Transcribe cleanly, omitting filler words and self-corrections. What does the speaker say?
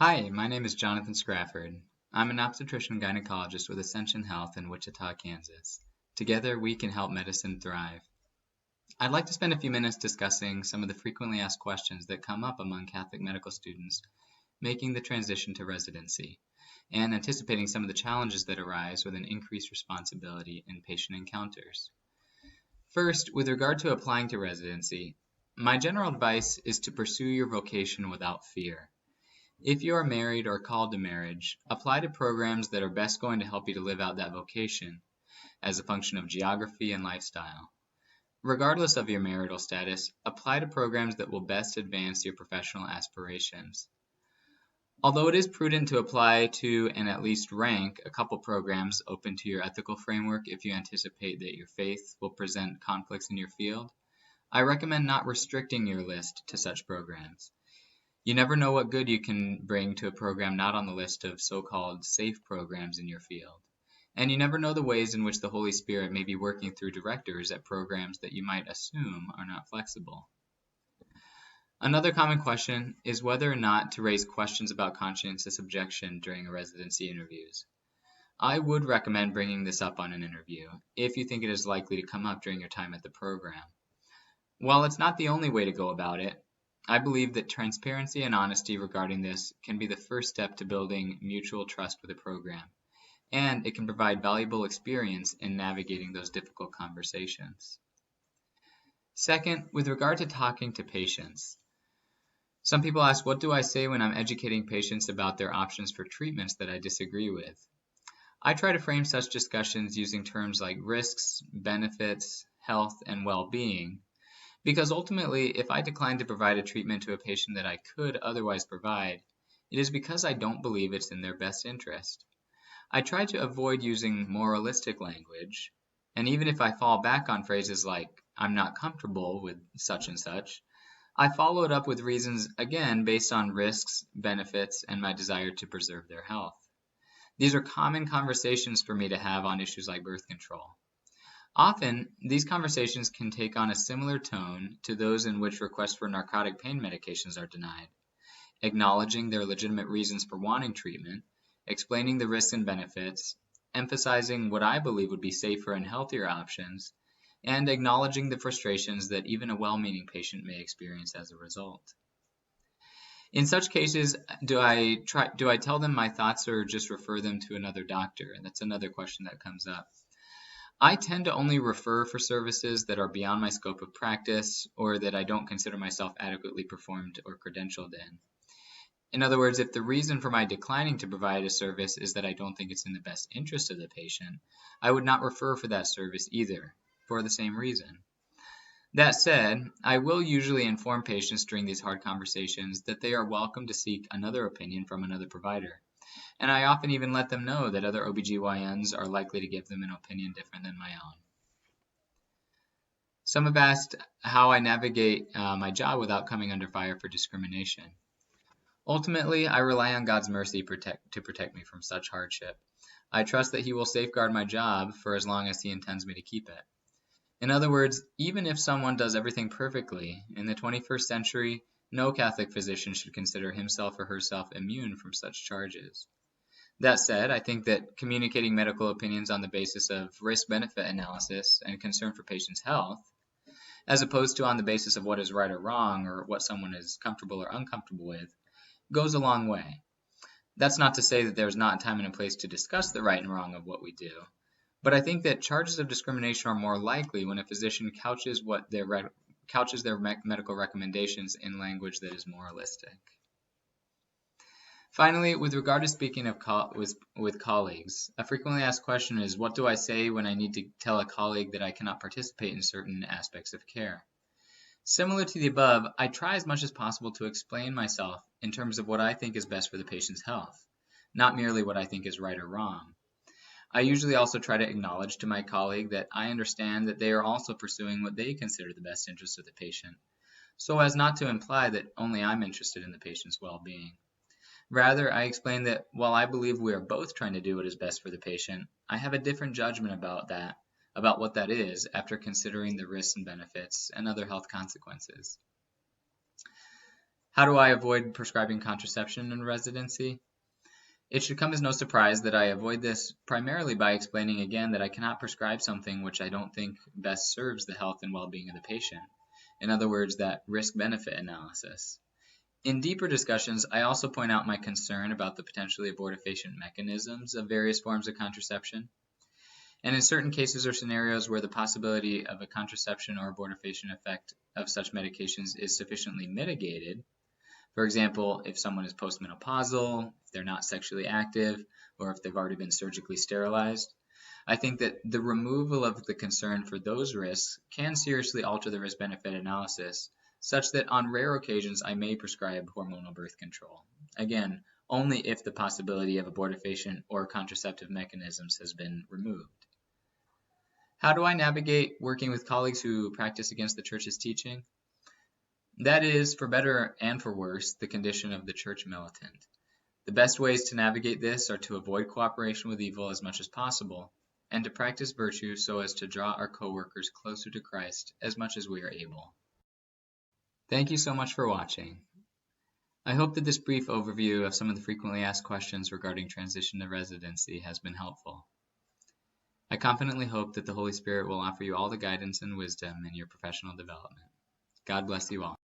Hi, my name is Jonathan Scrafford. I'm an obstetrician gynecologist with Ascension Health in Wichita, Kansas. Together, we can help medicine thrive. I'd like to spend a few minutes discussing some of the frequently asked questions that come up among Catholic medical students making the transition to residency, and anticipating some of the challenges that arise with an increased responsibility in patient encounters. First, with regard to applying to residency, my general advice is to pursue your vocation without fear. If you are married or called to marriage, apply to programs that are best going to help you to live out that vocation as a function of geography and lifestyle. Regardless of your marital status, apply to programs that will best advance your professional aspirations. Although it is prudent to apply to and at least rank a couple programs open to your ethical framework if you anticipate that your faith will present conflicts in your field, I recommend not restricting your list to such programs. You never know what good you can bring to a program not on the list of so-called safe programs in your field. And you never know the ways in which the Holy Spirit may be working through directors at programs that you might assume are not flexible. Another common question is whether or not to raise questions about conscientious objection during residency interviews. I would recommend bringing this up on an interview if you think it is likely to come up during your time at the program. While it's not the only way to go about it, I believe that transparency and honesty regarding this can be the first step to building mutual trust with a program, and it can provide valuable experience in navigating those difficult conversations. Second, with regard to talking to patients, some people ask, what do I say when I'm educating patients about their options for treatments that I disagree with? I try to frame such discussions using terms like risks, benefits, health, and well-being, because ultimately, if I decline to provide a treatment to a patient that I could otherwise provide, it is because I don't believe it's in their best interest. I try to avoid using moralistic language, and even if I fall back on phrases like, I'm not comfortable with such and such, I follow it up with reasons, again, based on risks, benefits, and my desire to preserve their health. These are common conversations for me to have on issues like birth control. Often, these conversations can take on a similar tone to those in which requests for narcotic pain medications are denied, acknowledging their legitimate reasons for wanting treatment, explaining the risks and benefits, emphasizing what I believe would be safer and healthier options, and acknowledging the frustrations that even a well-meaning patient may experience as a result. In such cases, do I tell them my thoughts or just refer them to another doctor? And that's another question that comes up. I tend to only refer for services that are beyond my scope of practice or that I don't consider myself adequately performed or credentialed in. In other words, if the reason for my declining to provide a service is that I don't think it's in the best interest of the patient, I would not refer for that service either, for the same reason. That said, I will usually inform patients during these hard conversations that they are welcome to seek another opinion from another provider. And I often even let them know that other OBGYNs are likely to give them an opinion different than my own. Some have asked how I navigate my job without coming under fire for discrimination. Ultimately, I rely on God's mercy to protect me from such hardship. I trust that He will safeguard my job for as long as He intends me to keep it. In other words, even if someone does everything perfectly, in the 21st century, no Catholic physician should consider himself or herself immune from such charges. That said, I think that communicating medical opinions on the basis of risk-benefit analysis and concern for patients' health, as opposed to on the basis of what is right or wrong or what someone is comfortable or uncomfortable with, goes a long way. That's not to say that there's not a time and a place to discuss the right and wrong of what we do, but I think that charges of discrimination are more likely when a physician couches their medical recommendations in language that is moralistic. Finally, with regard to speaking with colleagues, a frequently asked question is, what do I say when I need to tell a colleague that I cannot participate in certain aspects of care? Similar to the above, I try as much as possible to explain myself in terms of what I think is best for the patient's health, not merely what I think is right or wrong. I usually also try to acknowledge to my colleague that I understand that they are also pursuing what they consider the best interest of the patient, so as not to imply that only I'm interested in the patient's well-being. Rather, I explain that while I believe we are both trying to do what is best for the patient, I have a different judgment about what that is after considering the risks and benefits and other health consequences. How do I avoid prescribing contraception in residency? It should come as no surprise that I avoid this primarily by explaining again that I cannot prescribe something which I don't think best serves the health and well-being of the patient. In other words, that risk-benefit analysis. In deeper discussions, I also point out my concern about the potentially abortifacient mechanisms of various forms of contraception. And in certain cases or scenarios where the possibility of a contraception or abortifacient effect of such medications is sufficiently mitigated, for example, if someone is postmenopausal, if they're not sexually active, or if they've already been surgically sterilized, I think that the removal of the concern for those risks can seriously alter the risk-benefit analysis, such that on rare occasions I may prescribe hormonal birth control. Again, only if the possibility of abortifacient or contraceptive mechanisms has been removed. How do I navigate working with colleagues who practice against the Church's teaching? That is, for better and for worse, the condition of the Church militant. The best ways to navigate this are to avoid cooperation with evil as much as possible, and to practice virtue so as to draw our co-workers closer to Christ as much as we are able. Thank you so much for watching. I hope that this brief overview of some of the frequently asked questions regarding transition to residency has been helpful. I confidently hope that the Holy Spirit will offer you all the guidance and wisdom in your professional development. God bless you all.